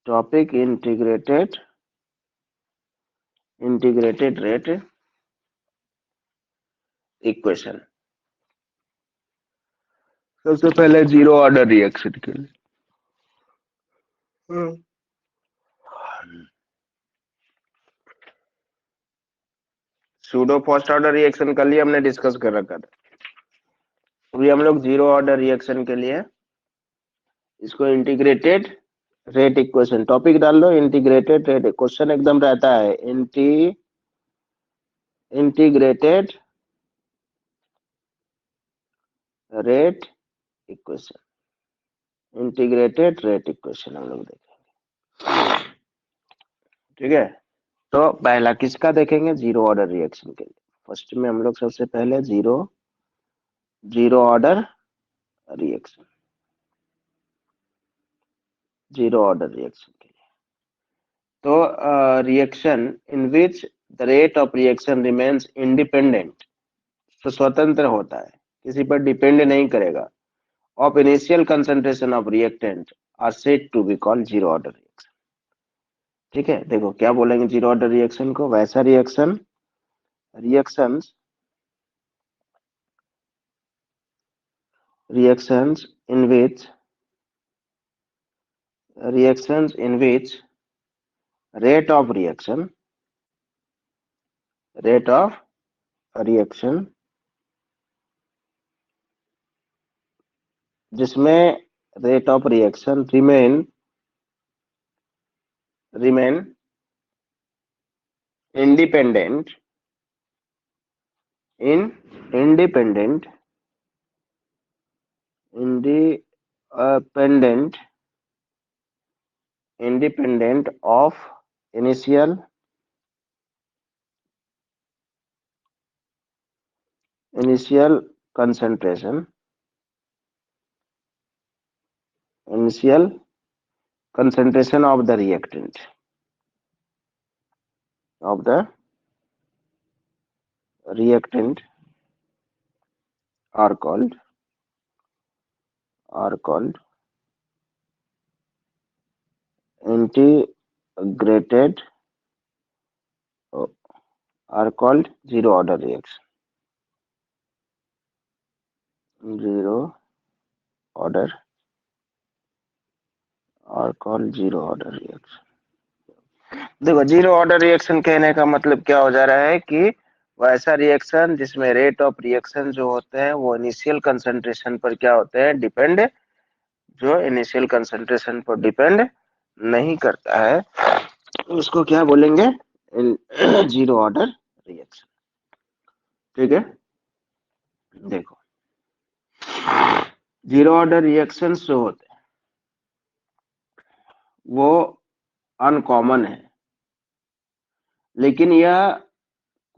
Topic integrated rate equation. सबसे पहले zero order reaction के लिए सूडो फर्स्ट ऑर्डर रिएक्शन का लिए हमने डिस्कस कर रखा था। अभी हम लोग जीरो ऑर्डर रिएक्शन के लिए इसको इंटीग्रेटेड रेट इक्वेशन टॉपिक डाल लो। इंटीग्रेटेड रेट क्वेश्चन एकदम रहता है integrated rate equation. Integrated rate equation हम लोग देखेंगे, ठीक है। तो पहला किसका देखेंगे? जीरो ऑर्डर रिएक्शन के लिए। फर्स्ट में हम लोग सबसे पहले जीरो ऑर्डर रिएक्शन के लिए। तो reaction in which the rate of reaction remains independent, तो स्वतंत्र होता है, किसी पर डिपेंड नहीं करेगा, of initial concentration of reactant are said to be called zero order reaction. ठीक है, देखो क्या बोलेंगे जीरो ऑर्डर रिएक्शन को। वैसा reactions in which rate of reaction जिसमें rate of reaction remain independent of initial concentration of the reactant are called integrated are called zero order reaction. Zero order are called zero order reaction. देखो zero order reaction कहने का मतलब क्या हो जा रहा है कि वैसा रिएक्शन जिसमें रेट ऑफ रिएक्शन जो होते हैं वो इनिशियल कंसंट्रेशन पर क्या होते हैं? डिपेंड। जो इनिशियल कंसंट्रेशन पर डिपेंड नहीं करता है उसको क्या बोलेंगे? Zero order reaction. ठीक है, देखो जीरो ऑर्डर रिएक्शंस जो होते हैं वो अनकॉमन है, लेकिन यह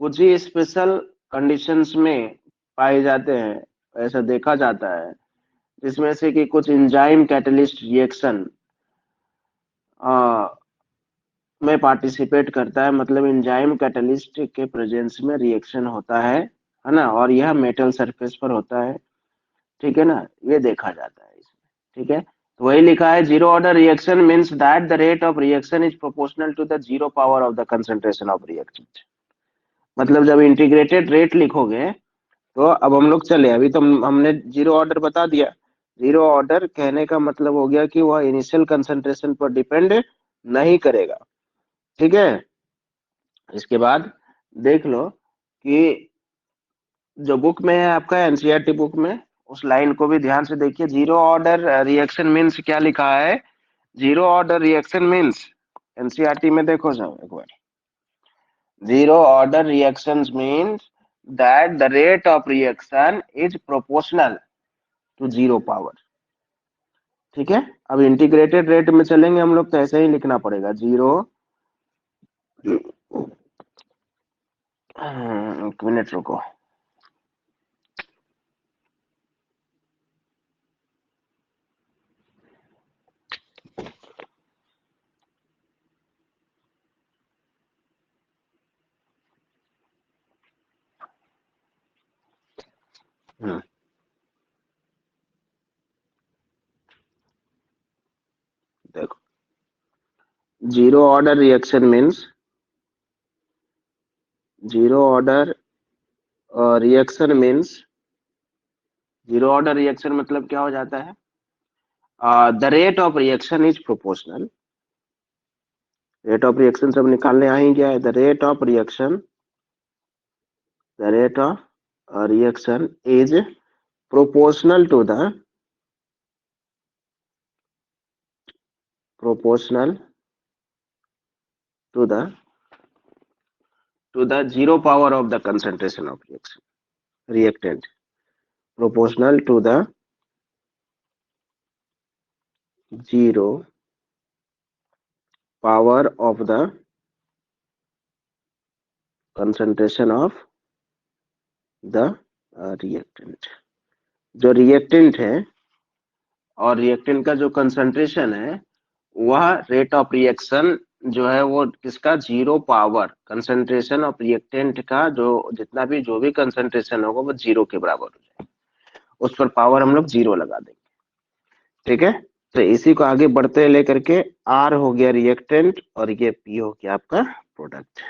कुछ ही स्पेशल कंडीशंस में पाए जाते हैं। ऐसा देखा जाता है जिसमें से कि कुछ एंजाइम कैटलिस्ट रिएक्शन में पार्टिसिपेट करता है, मतलब एंजाइम कैटलिस्ट के प्रेजेंस में रिएक्शन होता है ना, और यह मेटल सरफेस पर होता है। ठीक है ना, ये देखा जाता है इसमें। ठीक है, तो वही लिखा है zero order reaction means that the rate of reaction is proportional to the zero power of the concentration of reactant. मतलब जब इंटीग्रेटेड रेट लिखोगे तो अब हम लोग चले, अभी तो हमने जीरो ऑर्डर बता दिया। जीरो ऑर्डर कहने का मतलब हो गया कि वह इनिशियल कंसंट्रेशन पर डिपेंड नहीं करेगा। ठीक है, इसके बाद देख लो कि जो बुक में है आपका एनसीईआरटी बुक में, उस लाइन को भी ध्यान से देखिए। जीरो ऑर्डर रिएक्शन मींस क्या लिखा है? Zero order reaction means, NCERT में देखो सब एक बार। Zero order reactions means that the rate of reaction is proportional to zero power. ठीक है, अब इंटीग्रेटेड रेट में चलेंगे हम लोग तो ऐसे ही लिखना पड़ेगा जीरो। एक मिनट रुको। देखो zero order reaction means zero order reaction means zero order reaction मतलब क्या हो जाता है? The rate of reaction is proportional. Rate of reaction सब निकालने आएंगे क्या है? The rate of reaction is proportional to the zero power of the concentration of reactant, proportional to the zero power of the concentration of the reactant। जो reactant है और reactant का जो कंसंट्रेशन है वह रेट ऑफ रिएक्शन जो है वो किसका? Zero power concentration of reactant का जो जितना भी जो भी कंसंट्रेशन होगा वो जीरो के बराबर हो जाएगा, उस पर पावर हम लोग जीरो लगा देंगे। ठीक है, तो इसी को आगे बढ़ते लेकर के आर हो गया रिएक्टेंट और ये पी हो गया आपका प्रोडक्ट।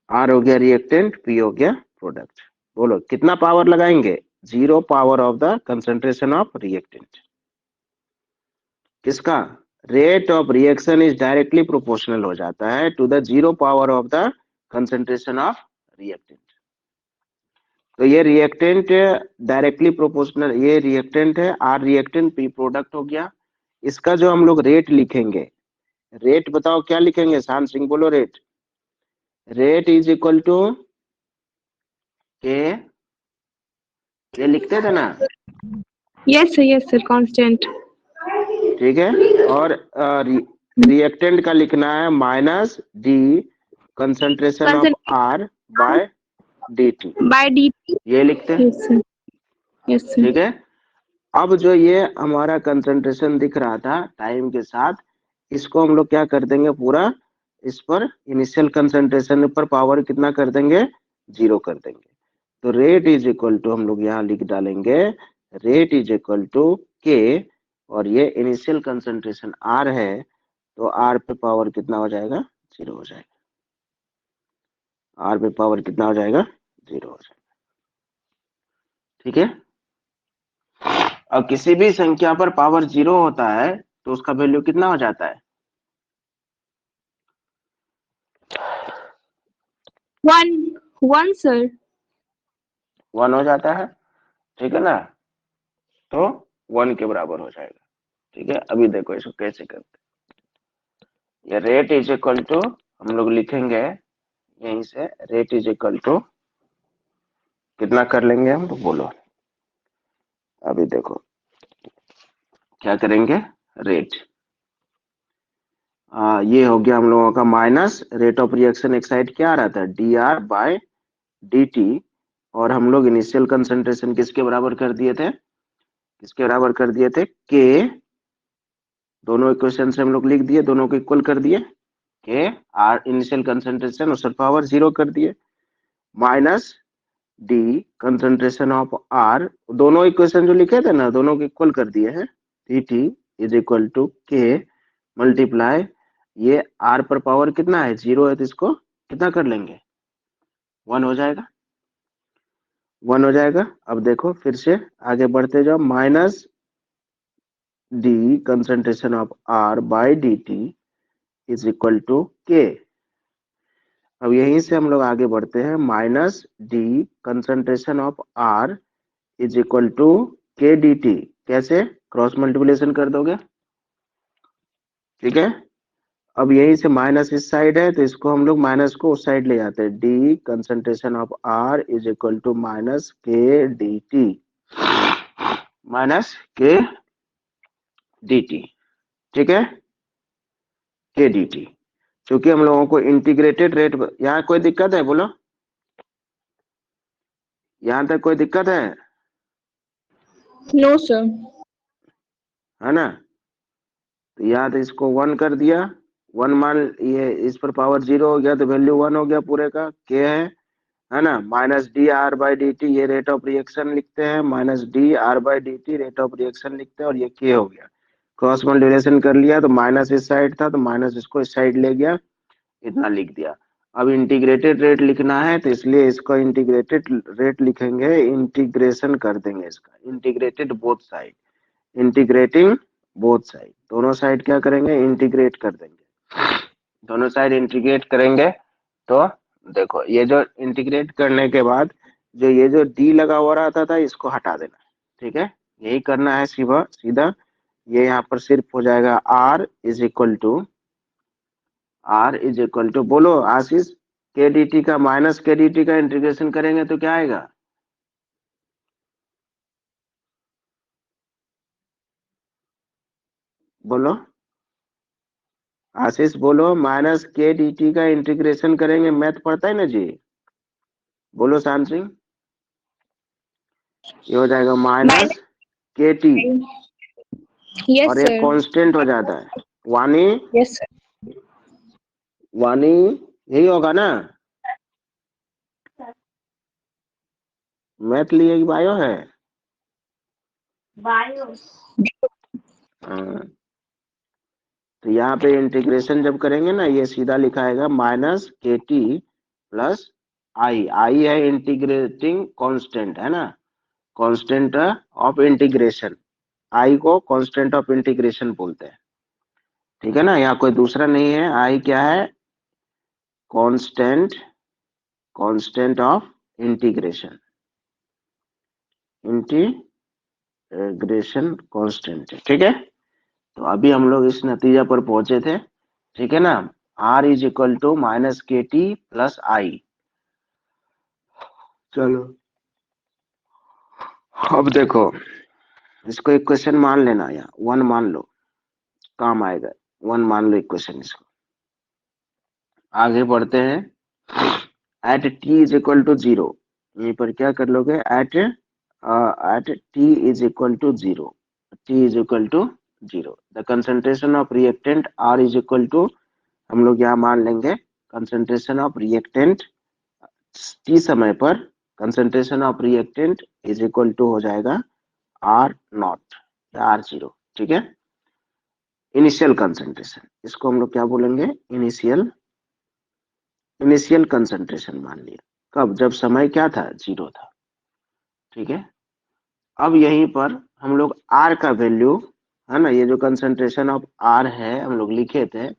आर हो गया रिएक्टेंट, पी हो गया प्रोडक्ट। बोलो कितना पावर लगाएंगे? Zero power of the concentration of reactant. किसका? Rate of reaction is directly proportional हो जाता है to the zero power of the concentration of reactant. तो ये रिएक्टेंट डायरेक्टली प्रोपोर्शनल, ये रिएक्टेंट है, आर रिएक्टेंट, पी प्रोडक्ट हो गया। इसका जो हम लोग रेट लिखेंगे, रेट बताओ क्या लिखेंगे? शान सिंह बोलो rate. Rate is equal to k, ये लिखते थे ना? Yes sir constant. ठीक है, और रिएक्टेंट का लिखना है minus d concentration of r by dt by dt, ये लिखते हैं। Yes sir. ठीक है, अब जो ये हमारा कंसंट्रेशन दिख रहा था टाइम के साथ, इसको हम लोग क्या कर देंगे? पूरा इस पर इनिशियल कंसंट्रेशन पर पावर कितना कर देंगे? जीरो कर देंगे। तो रेट इज इक्वल टू हम लोग यहाँ लिख डालेंगे, रेट इज इक्वल टू के, और ये इनिशियल कंसंट्रेशन आर है, तो आर पे पावर कितना हो जाएगा? जीरो हो जाएगा। आर पे पावर कितना हो जाएगा? जीरो हो जाएगा। ठीक है, अब किसी भी संख्या पर पावर जीरो होता है तो उसका वैल्यू कितना हो जाता है? 1 सर। 1 हो जाता है। ठीक है ना, तो 1 के बराबर हो जाएगा। ठीक है, अभी देखो इसको कैसे करते हैं। ये रेट इज इक्वल टू हम लोग लिखेंगे यहीं से, रेट इज इक्वल टू कितना कर लेंगे हम? तो बोलो अभी देखो क्या करेंगे। रेट ये हो गया हम लोगों का माइनस रेट ऑफ रिएक्शन एक साइड क्या आ रहा था? D r by d t, और हम लोग इनिशियल कंसंट्रेशन किसके बराबर कर दिए थे? किसके बराबर कर दिए थे? के। दोनों इक्वेशन से हम लोग लिख दिए, दोनों को इक्वल कर दिए। के आर इनिशियल कंसंट्रेशन उस पर पावर जीरो कर दिए, minus d concentration of r, दोनों इक्वेशन जो लिखे थे ना दोनों को इक्वल कर दिए हैं। टी इज इक्वल टू के मल्टीप्लाई, ये आर पर पावर कितना है? जीरो है, तो इसको कितना कर लेंगे? 1 हो जाएगा। 1 हो जाएगा। अब देखो फिर से आगे बढ़ते जाओ, minus d concentration of r by d t is equal to k. अब यहीं से हम लोग आगे बढ़ते हैं, minus d concentration of r is equal to k d t. कैसे? क्रॉस मल्टीप्लिकेशन कर दोगे। ठीक है, अब यहीं से माइनस इस साइड है तो इसको हम लोग माइनस को उस साइड ले जाते हैं। D concentration of r is equal to minus k d t, minus k d t. ठीक है, के डी टी, क्योंकि हम लोगों को इंटीग्रेटेड रेट, यहाँ कोई दिक्कत है? बोलो, यहाँ तक कोई दिक्कत है? No sir. है ना, तो यहाँ तो इसको 1 कर दिया, 1 मान, ये इस पर पावर जीरो हो गया तो वैल्यू 1 हो गया पूरे का। के है ना, minus D R by D T, ये रेट ऑफ रिएक्शन लिखते हैं, minus D R by D T rate of reaction लिखते हैं, और ये के हो गया। क्रॉस मल्टीप्लिकेशन कर लिया तो माइनस इस साइड था तो माइनस इसको इस साइड ले गया, इतना लिख दिया। अब इंटीग्रेटेड रेट लिखना है तो इसलिए इसको इंटीग्रेटेड रेट लिखेंगे, इंटीग्रेशन कर देंगे इसका, integrated both side, integrating both side, दोनों साइड क्या करेंगे इंटीग्रेट कर देंगे, दोनों साइड इंटीग्रेट करेंगे तो देखो ये जो इंटीग्रेट करने के बाद जो ये जो डी लगा हुआ रहता था इसको हटा देना, ठीक है, यही करना है सीधा सीधा। ये यहाँ पर सिर्फ हो जाएगा r इज इक्वल टू बोलो आशीष, के डी टी का माइनस के डी टी का इंटीग्रेशन करेंगे तो क्या आएगा, बोलो आशीष बोलो, माइनस के डी टी का इंटीग्रेशन करेंगे, मैथ पढ़ता है ना जी, बोलो शान सिंह, ये हो जाएगा माइनस के टी Yes, और एक sir. कांस्टेंट हो जाता है वानी, Yes, sir. वानी यही होगा ना, मैथ लिए कि बायो है, Bio. हाँ। तो यहाँ पे इंटीग्रेशन जब करेंगे ना ये सीधा लिखाएगा माइनस के टी प्लस आई, आई है इंटीग्रेटिंग कांस्टेंट है ना, कांस्टेंट ऑफ इंटीग्रेशन, आई को कांस्टेंट ऑफ इंटीग्रेशन बोलते हैं, ठीक है ना, यहाँ कोई दूसरा नहीं है, आई क्या है constant, constant of integration, integration constant, ठीक है। तो अभी हम लोग इस नतीजा पर पहुंचे थे, ठीक है ना, r is equal to minus k t plus I. चलो अब देखो इसको इक्वेशन मान लेना, या वन मान लो, काम आएगा, वन मान लो इक्वेशन इसको। आगे बढ़ते हैं, at t is equal to zero, यहीं पर क्या कर लोगे at t is equal to zero, t is equal to zero the concentration of reactant r is equal to, हम लोग यहाँ मान लेंगे कंसंट्रेशन ऑफ रिएक्टेंट टी समय पर, concentration of reactant is equal to हो जाएगा आर नॉट या आर जीरो, ठीक है, इनिशियल कंसंट्रेशन, इसको हम लोग क्या बोलेंगे इनिशियल कंसंट्रेशन मान लिया, कब, जब समय क्या था जीरो था, ठीक है। अब यहीं पर हम लोग आर का वैल्यू है ना, ये जो कंसंट्रेशन ऑफ आर है हम लोग लिखे थे,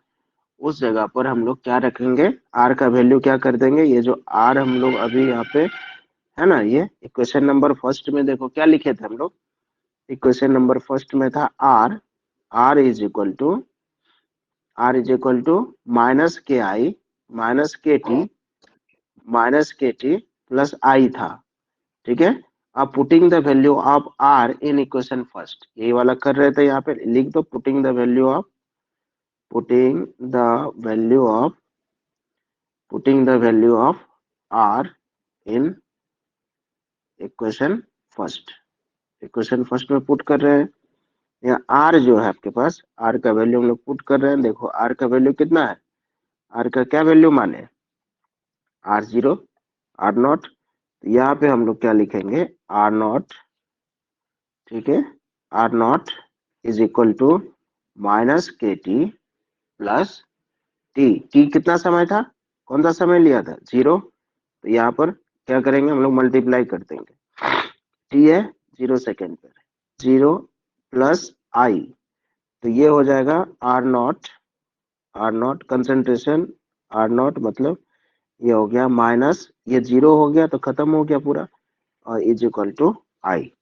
उस जगह पर हम लोग क्या रखेंगे, आर का वैल्यू क्या कर देंगे, ये जो आर हम लोग अभी यहाँ पे है ना, ये इक्वेशन नंबर फर्स्ट में देखो क्या लिखे थे हम लोग, इक्वेशन नंबर फर्स्ट में था r, r is equal to minus k I minus k t plus I था, ठीक है। अब putting the value of r in equation first, यही वाला कर रहे थे, यहाँ पे लिख दो putting the value of r in equation first, equation first में पुट कर रहे हैं, यहाँ आर जो है आपके पास, आर का वैल्यू हम लोग पुट कर रहे हैं, देखो आर का वैल्यू कितना है, आर का क्या वैल्यू माने, आर जीरो आर नॉट, यहाँ पे हम लोग क्या लिखेंगे आर नॉट, ठीक है, r naught is equal to minus k t plus t, t कितना समय था, कौन सा समय लिया था जीरो, तो यहाँ पर क्या करेंगे हम लोग मल्टीप्लाई कर देंगे, टी है जीरो सेकेंड पर, जीरो प्लस आई, तो ये हो जाएगा r naught concentration, r naught मतलब ये हो गया माइनस, ये जीरो हो गया तो खत्म हो गया पूरा, और इज इक्वल टू आई,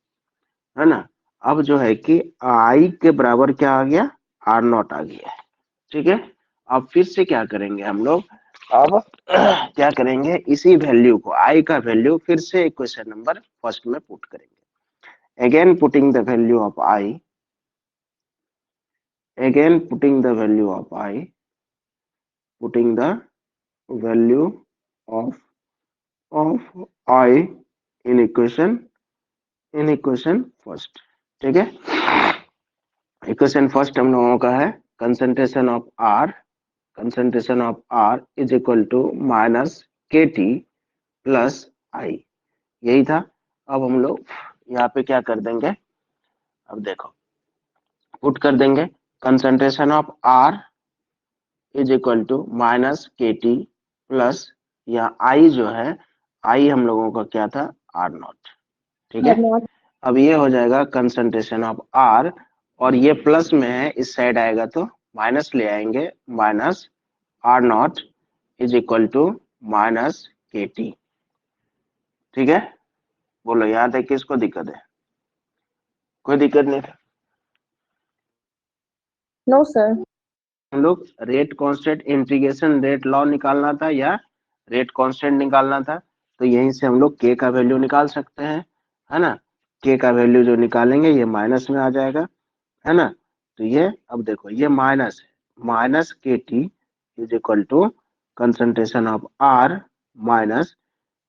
है ना। अब जो है कि आई के बराबर क्या आ गया, आर नॉट आ गया है, ठीक है। अब फिर से क्या करेंगे हम लोग, अब क्या करेंगे, इसी वैल्यू को आई का वैल्यू फिर से इक्वेशन नंबर फर्स्ट में पुट करेंगे, again putting the value of I, again putting the value of I, putting the value of I in equation first, ठीक है। इक्वेशन फर्स्ट हम लोगों का है concentration of r is equal to minus k t plus I, यही था। अब हम लोग यहाँ पे क्या कर देंगे, अब देखो पुट कर देंगे concentration of r is equal to minus k t plus, या आई जो है, आई हम लोगों का क्या था, आर नॉट। ठीक है, नॉट। अब ये हो जाएगा कंसंट्रेशन ऑफ आर, और ये प्लस में है, इस साइड आएगा तो माइनस ले आएंगे, minus r naught is equal to minus k t. ठीक है, बोलो यहाँ तक किसको दिक्कत है? कोई दिक्कत नहीं था। No sir. हम लोग rate constant integration rate law निकालना था या रेट कांस्टेंट निकालना था, तो यहीं से हम लोग के का वैल्यू निकाल सकते हैं, है ना। के का वैल्यू जो निकालेंगे ये माइनस में आ जाएगा, है ना। तो ये अब देखो ये माइनस है, minus k t is equal to concentration of r minus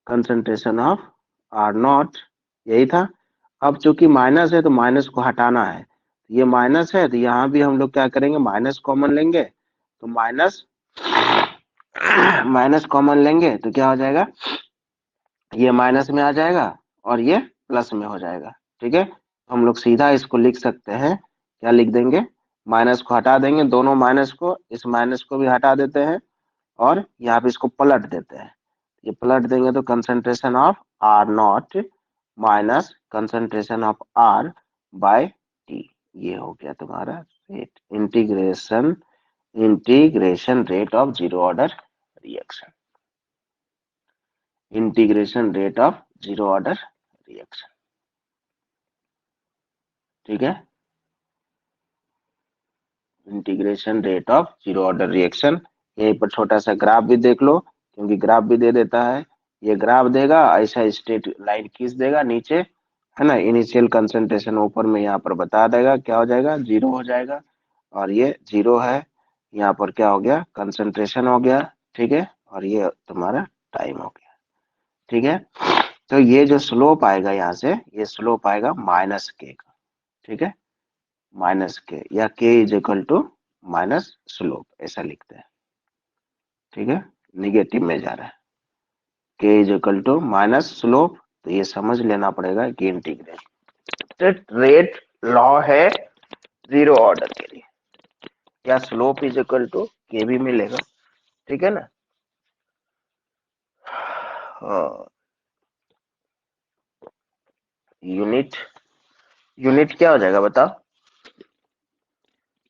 concentration of r naught, यही था। अब चूंकि माइनस है तो माइनस को हटाना है, ये माइनस है तो यहाँ भी हम लोग क्या करेंगे, माइनस कॉमन लेंगे, तो माइनस माइनस कॉमन लेंगे तो क्या हो जाएगा, ये माइनस में आ जाएगा और ये प्लस में हो जाएगा। ठीक है, हम लोग सीधा इसको लिख सकते हैं, क्या लिख देंगे, माइनस को हटा देंगे, दोनों माइनस को, इस माइनस को भी हटा देते हैं और यहाँ पे इसको पलट देते हैं। ये पलट देंगे तो concentration of r naught minus concentration of r by t, ये हो गया तुम्हारा rate integration, integration rate of zero order reaction, integration rate of zero order reaction. ठीक है, integration rate of zero order reaction. यहीं पर छोटा सा ग्राफ भी देख लो, क्योंकि ग्राफ भी दे देता है, ये ग्राफ देगा, ऐसा स्ट्रेट लाइन खींच देगा नीचे, है ना, इनिशियल कंसंट्रेशन ऊपर में यहाँ पर बता देगा, क्या हो जाएगा, जीरो हो जाएगा, और ये जीरो है, यहाँ पर क्या हो गया, कंसंट्रेशन हो गया। ठीक है, और ये तुम्हारा टाइम हो गया। ठीक है, तो ये जो स्लोप आएगा यहाँ से, ये स्लोप आएगा माइनस के का। ठीक है, माइनस के, या k is equal to minus slope, ऐसा लिखते हैं। ठीक है, निगेटिव में जा रहा है, k is equal to minus slope, तो ये समझ लेना पड़ेगा कि इंटीग्रेटेड रेट लॉ है जीरो ऑर्डर के लिए, या स्लोप इज इक्वल टू के भी मिलेगा। ठीक है ना। यूनिट, यूनिट क्या हो जाएगा बताओ,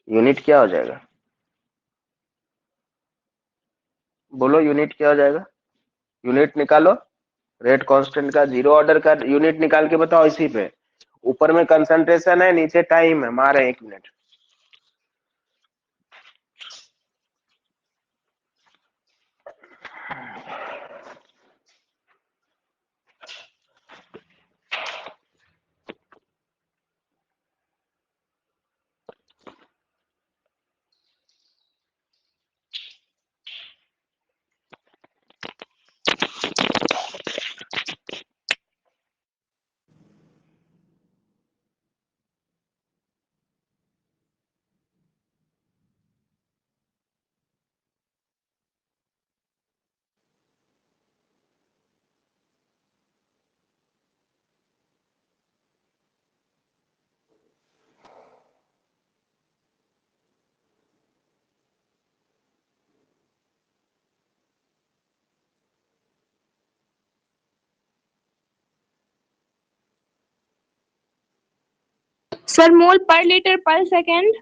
यूनिट क्या हो जाएगा, बोलो यूनिट क्या हो जाएगा, यूनिट निकालो, रेट कांस्टेंट का जीरो ऑर्डर का यूनिट निकाल के बताओ। इसी पे ऊपर में कंसंट्रेशन है, नीचे टाइम है, मारे 1 मिनट। सर मोल पर लीटर पर सेकेंड।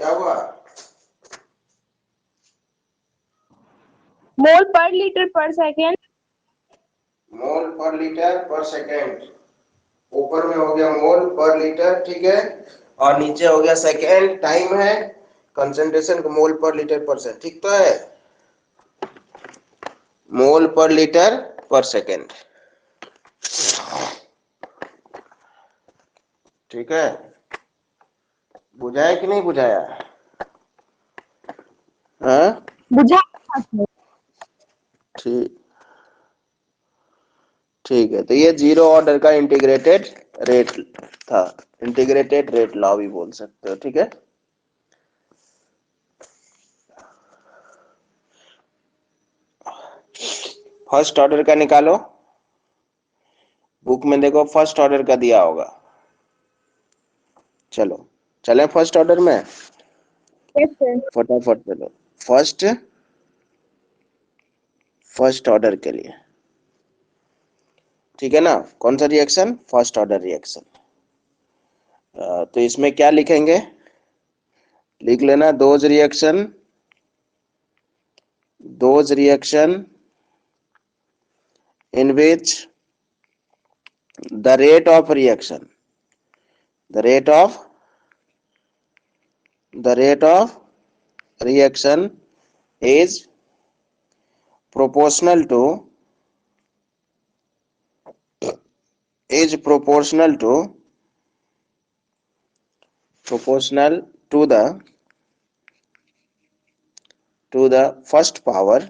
क्या हुआ? मोल पर लीटर पर सेकेंड। मोल पर लीटर पर सेकेंड। ऊपर में हो गया मोल पर लीटर, ठीक है, और नीचे हो गया सेकेंड, टाइम है, कंसंट्रेशन को मोल पर लीटर पर सेकेंड, ठीक तो है, मोल पर लीटर पर सेकेंड, ठीक है। बुझाया कि नहीं बुझाया? हाँ, बुझा। ठीक, ठीक है। तो ये जीरो ऑर्डर का इंटीग्रेटेड रेट था, इंटीग्रेटेड रेट लॉ भी बोल सकते हो, ठीक है। फर्स्ट ऑर्डर का निकालो, बुक में देखो फर्स्ट ऑर्डर का दिया होगा। चलो चले फर्स्ट ऑर्डर में, यस सर। फटाफट चलो। फर्स्ट फर्स्ट ऑर्डर के लिए, ठीक है ना, कौन सा रिएक्शन? First order reaction. तो इसमें क्या लिखेंगे? लिख लेना those reaction in which the rate of reaction is proportional to the first power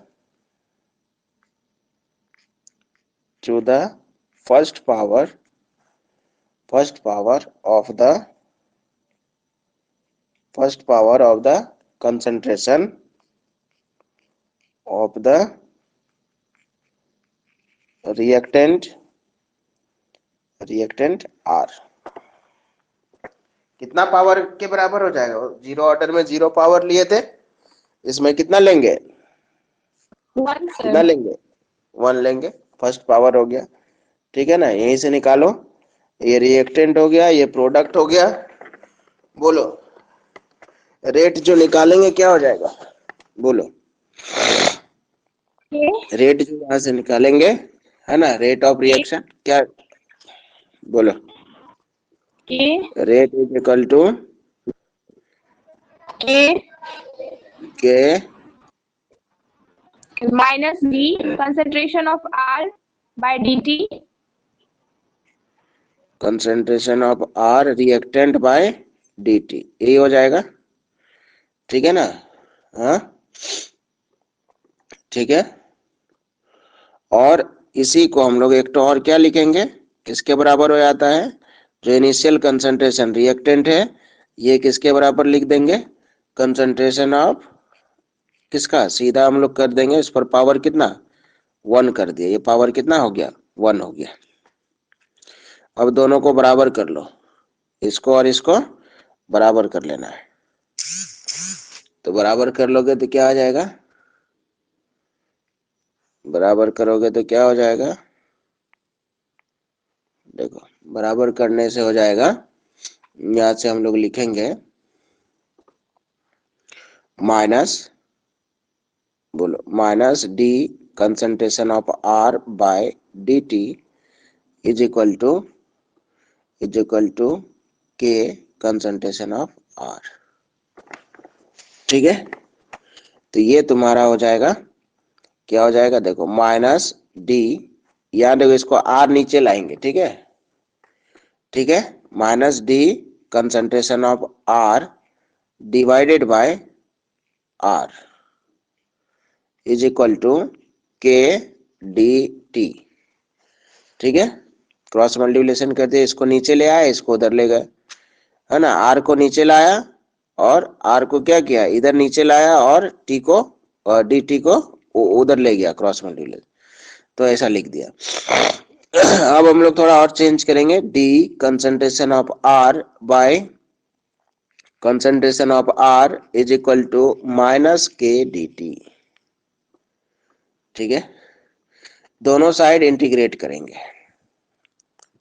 of the concentration of the reactant R। कितना पावर के बराबर हो जाएगा? जीरो ऑर्डर में जीरो पावर लिए थे, इसमें कितना लेंगे? 1 कितना सर। लेंगे? 1 लेंगे, फर्स्ट पावर हो गया, ठीक है ना। यहीं से निकालो, ये रिएक्टेंट हो गया, ये प्रोडक्ट हो गया। बोलो रेट जो निकालेंगे क्या हो जाएगा? बोलो रेट जो यहां से निकालेंगे, है ना, रेट ऑफ रिएक्शन क्या? बोलो के रेट इज इक्वल टू के के minus D concentration of R by dt। Concentration of r reactant by dt, यही हो जाएगा, ठीक है ना। हाँ ठीक है। और इसी को हम लोग एक तो और क्या लिखेंगे, किसके बराबर हो जाता है? जो इनिशियल कंसंट्रेशन रिएक्टेंट है, ये किसके बराबर लिख देंगे? कंसंट्रेशन ऑफ किसका? सीधा हम लोग कर देंगे, इस पर पावर कितना? 1 कर दिया, ये पावर कितना हो गया? 1 हो गया। अब दोनों को बराबर कर लो, इसको और इसको बराबर कर लेना है। तो बराबर कर लोगे तो क्या आ जाएगा? बराबर करोगे तो क्या हो जाएगा? देखो बराबर करने से हो जाएगा, यहां से हम लोग लिखेंगे माइनस, बोलो minus d concentration of r by d t is equal to k concentration of r, ठीक है। तो ये तुम्हारा हो जाएगा, क्या हो जाएगा? देखो माइनस डी, या देखो इसको आर नीचे लाएंगे, ठीक है, ठीक है, minus d concentration of r divided by r is equal to k d t, ठीक है। क्रॉस मल्टीप्लिकेशन करते इसको नीचे ले आए, इसको उधर ले गए, है ना, आर को नीचे लाया और आर को क्या किया? इधर नीचे लाया, और टी को डी टी को उधर ले गया, क्रॉस मल्टीप्लिकेशन, तो ऐसा लिख दिया। अब हम लोग थोड़ा और चेंज करेंगे, d concentration of r by concentration of r is equal to minus k d t, ठीक है। दोनों साइड इंटीग्रेट करेंगे,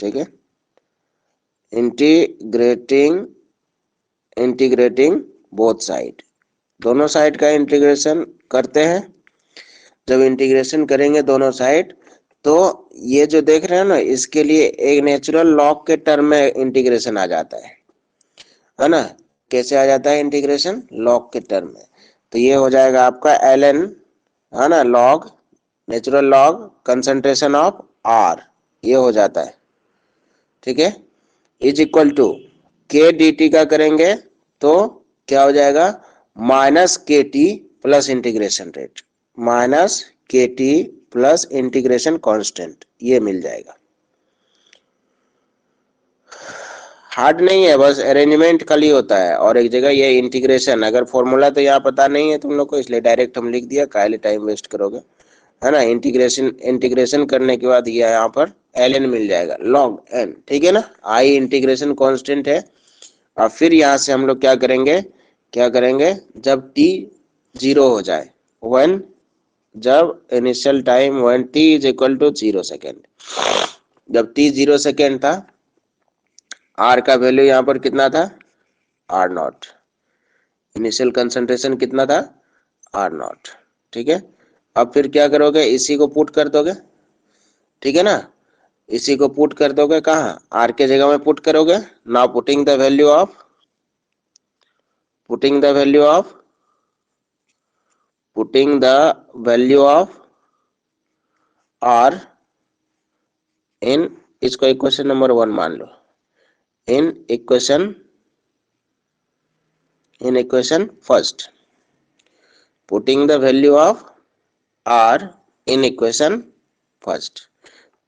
ठीक है, इंटीग्रेटिंग बोथ साइड, दोनों साइड का इंटीग्रेशन करते हैं। जब इंटीग्रेशन करेंगे दोनों साइड, तो ये जो देख रहे हैं ना, इसके लिए एक नेचुरल लॉग के टर्म में इंटीग्रेशन आ जाता है ना। कैसे आ जाता है इंटीग्रेशन? लॉग के टर्म में। तो ये हो जाएगा आपका ln, है ना, log, natural log concentration of r, ये हो जाता है, ठीक है, is equal to k d T का करेंगे तो क्या हो जाएगा? Minus k t plus integration rate, minus k t plus integration constant, ये मिल जाएगा। हार्ड नहीं है, बस अरेंजमेंट खाली होता है। और एक जगह ये इंटीग्रेशन, अगर फॉर्मूला तो यहाँ पता नहीं है तुम लोग को, इसलिए डायरेक्ट हम लिख दिया, काहे टाइम वेस्ट करोगे, है ना। इंटीग्रेशन करने के बाद ये यहाँ पर ln मिल जाएगा, log n, ठीक है ना। आई इंटीग्रेशन कांस्टेंट है। और फिर यहाँ से हम लोग क्या करेंगे, जब t 0 हो जाए, when, जब initial time when t is equal to 0 second, जब t 0 सेकेंड था, r का वैल्यू यहाँ पर कितना था? r नॉट, इनिशियल कंसंट्रेशन कितना था? r नॉट, ठीक है। अब फिर क्या करोगे? इसी को पुट कर दोगे, ठीक है ना, इसी को पुट कर दोगे कहाँ? r के जगह में पुट करोगे। Now putting the value of r in, इसको इक्वेशन नंबर 1 मान लो, in equation first, putting the value of r in equation first.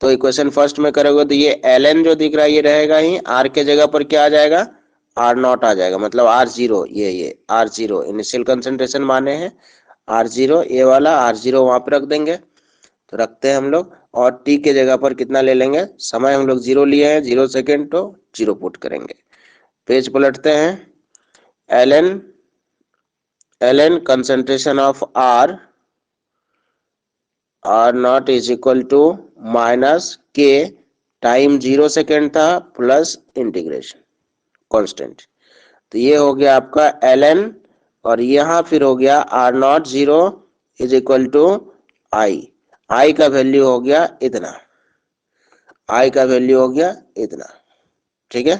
तो इक्वेशन फर्स्ट में करोगे तो ये ln जो दिख रहा है ये रहेगा ही, r के जगह पर क्या आ जाएगा? r नॉट आ जाएगा, मतलब r0, ये r0 इनिशियल कंसंट्रेशन माने हैं, r0 ये वाला, r0 वहां पर रख देंगे, तो रखते हैं हम लोग। और t के जगह पर कितना ले लेंगे? समय हम लोग 0 लिए हैं, 0 सेकेंड, तो 0 पुट करेंगे। पेज पलटते हैं। ln concentration of r naught is equal to minus k, time 0 second था, प्लस इंटीग्रेशन कांस्टेंट, तो ये हो गया आपका ln। और यहाँ फिर हो गया r naught 0 is equal to I का वैल्यू हो गया इतना, ठीक है।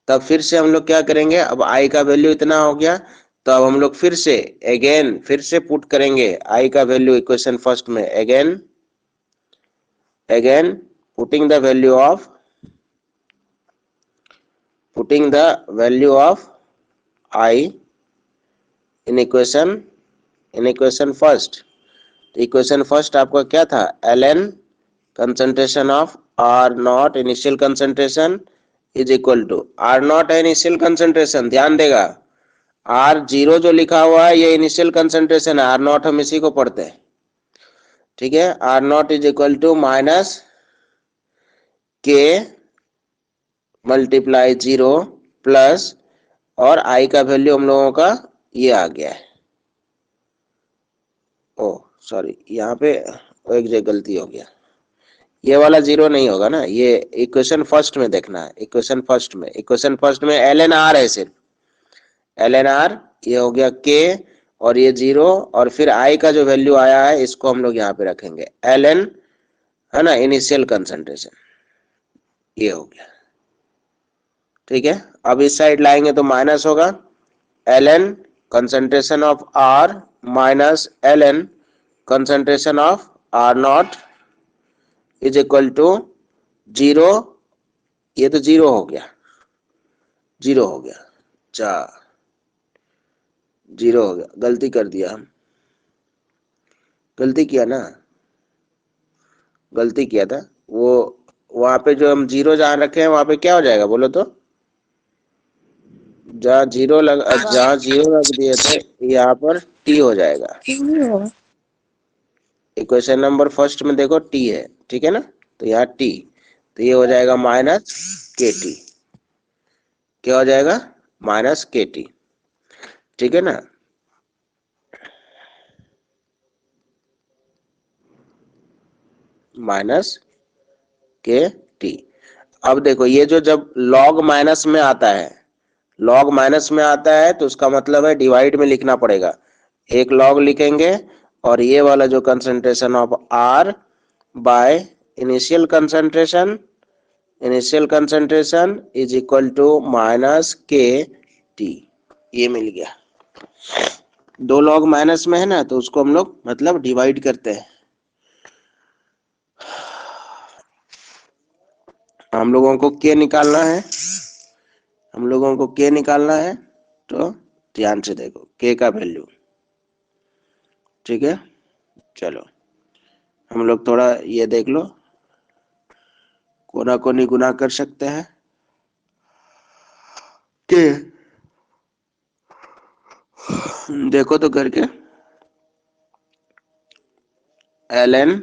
तब फिर से हम लोग क्या करेंगे? अब आई का वैल्यू इतना हो गया, तो अब हम लोग फिर से पुट करेंगे आई का वैल्यू इक्वेशन फर्स्ट में, again putting the value of I in equation first. Equation first आपका क्या था? ln concentration of r naught initial concentration is equal to, r naught है इनिशियल कंसंट्रेशन, ध्यान देगा, r0 जो लिखा हुआ है ये इनिशियल कंसंट्रेशन है, r नॉट हम इसी को पढ़ते हैं, ठीक है। r naught is equal to minus k multiply 0 plus, और i का वैल्यू हम लोगों का ये आ गया है, ओ सॉरी, यहाँ पे एक जगह गलती हो गया, ये वाला 0 नहीं होगा ना, ये इक्वेशन फर्स्ट में देखना है, इक्वेशन फर्स्ट में ln r है, सिर्फ ln r, ये हो गया k, और ये 0, और फिर i का जो वैल्यू आया है इसको हम लोग यहाँ पे रखेंगे ln, है ना, इनिशियल कंसंट्रेशन, ये हो गया, ठीक है। अब इस साइड लाएंगे तो माइनस होगा, ln concentration of r minus ln concentration of r naught is equal to 0, ये तो 0 हो गया, 0 हो गया, 0 हो गया, गलती कर दिया हम, गलती किया था वो, वहां पे जो हम 0 जहां रखे हैं वहां पे क्या हो जाएगा बोलो तो? जहाँ 0 रख दिए थे यहाँ पर t हो जाएगा, इक्वेशन नंबर फर्स्ट में देखो t है, ठीक है ना, तो यहाँ t, तो ये हो जाएगा माइनस के टी, क्या हो जाएगा? माइनस के टी, ठीक है ना। Minus k T. अब देखो ये जो जब लॉग माइनस में आता है, लॉग माइनस में आता है तो उसका मतलब है डिवाइड में लिखना पड़ेगा, एक लॉग लिखेंगे और ये वाला जो concentration of r by initial concentration is equal to minus k t, ये मिल गया। दो लॉग माइनस में है ना, तो उसको हम लोग मतलब डिवाइड करते हैं। हम लोगों को के निकालना है, तो ध्यान से देखो के का वैल्यू, ठीक है। चलो हम लोग थोड़ा ये देख लो, कोना कोनी गुना कर सकते हैं के, देखो तो करके ln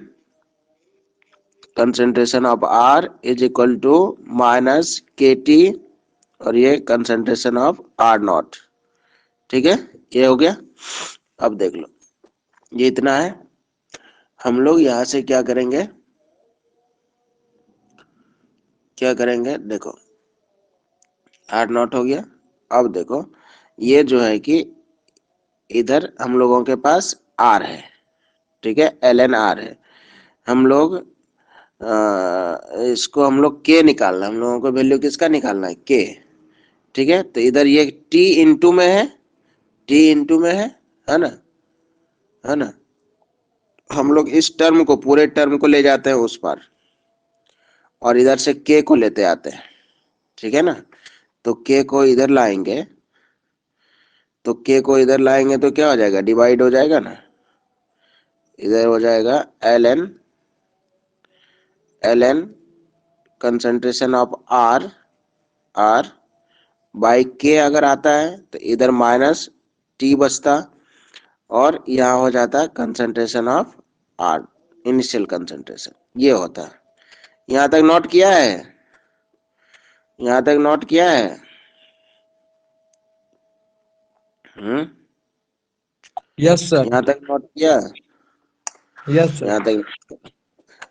concentration of r is equal to minus k t, और ये कंसंट्रेशन ऑफ आर नॉट, ठीक है, ये हो गया। अब देख लो ये इतना है, हम लोग यहां से क्या करेंगे, देखो आर नॉट हो गया। अब देखो ये जो है कि इधर हम लोगों के पास आर है, ठीक है, ln आर है। हम लोग इसको हम लोग के निकालना, हम लोगों को वैल्यू किसका निकालना है, के, ठीक है। तो इधर ये टी इंटू में है, है ना, हम लोग इस टर्म को, पूरे टर्म को ले जाते हैं उस पार, और इधर से के को लेते आते हैं, ठीक है ना। तो के को इधर लाएंगे, तो क्या हो जाएगा, डिवाइड हो जाएगा ना, इधर हो जाएगा ln concentration of r by k, अगर आता है तो इधर माइनस टी बचता, और यहाँ हो जाता है concentration of r, initial concentration, ये होता है। यहाँ तक नोट किया है, यस सर। यहाँ तक नोट किया, यस सर। यहाँ तक।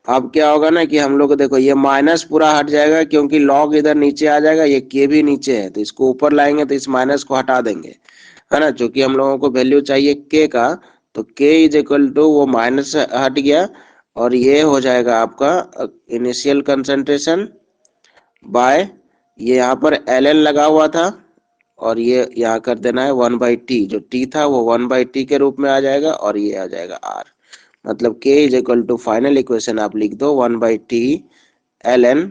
अब क्या होगा ना कि हम लोग को देखो ये माइनस पूरा हट जाएगा, क्योंकि लॉग इधर नीचे आ जाएगा, ये के भी नीचे है, तो इसको ऊपर लाएंगे तो इस माइनस को हटा देंगे, है ना, क्योंकि हम लोगों को वैल्यू चाहिए के का। तो के इज इक्वल टू, वो माइनस हट गया, और ये हो जाएगा आपका इनिशियल कंसंट्रेशन बाय, ये यहाँ पर एल एन लगा हुआ था, और ये यहाँ कर देना है 1/t, जो t था वो 1/t के रूप में आ जाएगा, और ये आ जाएगा r, मतलब k is equal to, final equation आप लिख दो 1/t ln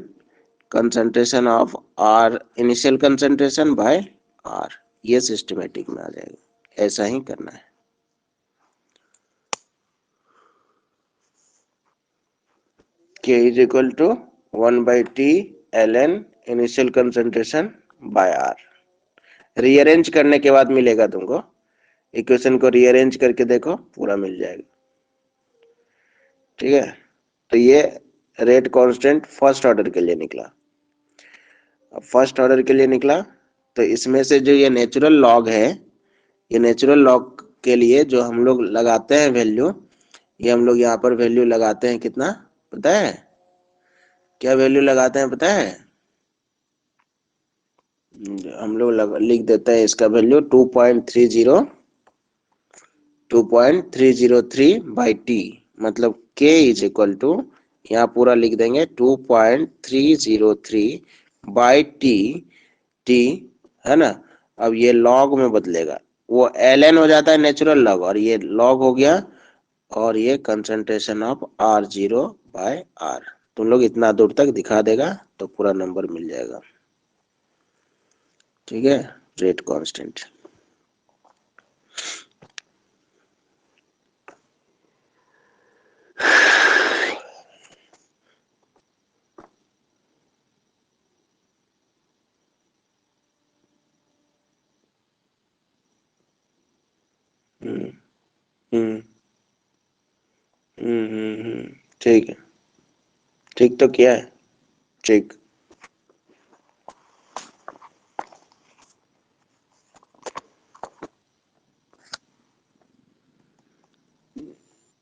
concentration of r, initial concentration by r, ये सिस्टमेटिक में आ जाएगा, ऐसा ही करना है। k is equal to 1/t ln initial concentration by r, rearrange करने के बाद मिलेगा तुमको, इक्वेशन को रीअरेंज करके देखो पूरा मिल जाएगा, ठीक है। तो ये रेट कांस्टेंट फर्स्ट ऑर्डर के लिए निकला। अब फर्स्ट ऑर्डर के लिए निकला, तो इसमें से जो ये नेचुरल लॉग है, ये नेचुरल लॉग के लिए जो हम लोग लगाते हैं वैल्यू, ये हम लोग यहाँ पर वैल्यू लगाते हैं कितना पता है, क्या वैल्यू लगाते हैं पता है, हम लोग लिख देते हैं इसका वैल्यू 2.303/t, मतलब k इज इक्वल टू, यहाँ पूरा लिख देंगे 2.303/t, है ना। अब ये लॉग में बदलेगा, वो ln हो जाता है नेचुरल लॉग, और ये लॉग हो गया, और ये कंसंट्रेशन ऑफ r0/r, तुम लोग इतना दूर तक दिखा देगा तो पूरा नंबर मिल जाएगा, ठीक है, रेट कांस्टेंट। हम्म हम्म ठीक है, ठीक तो किया है, ठीक।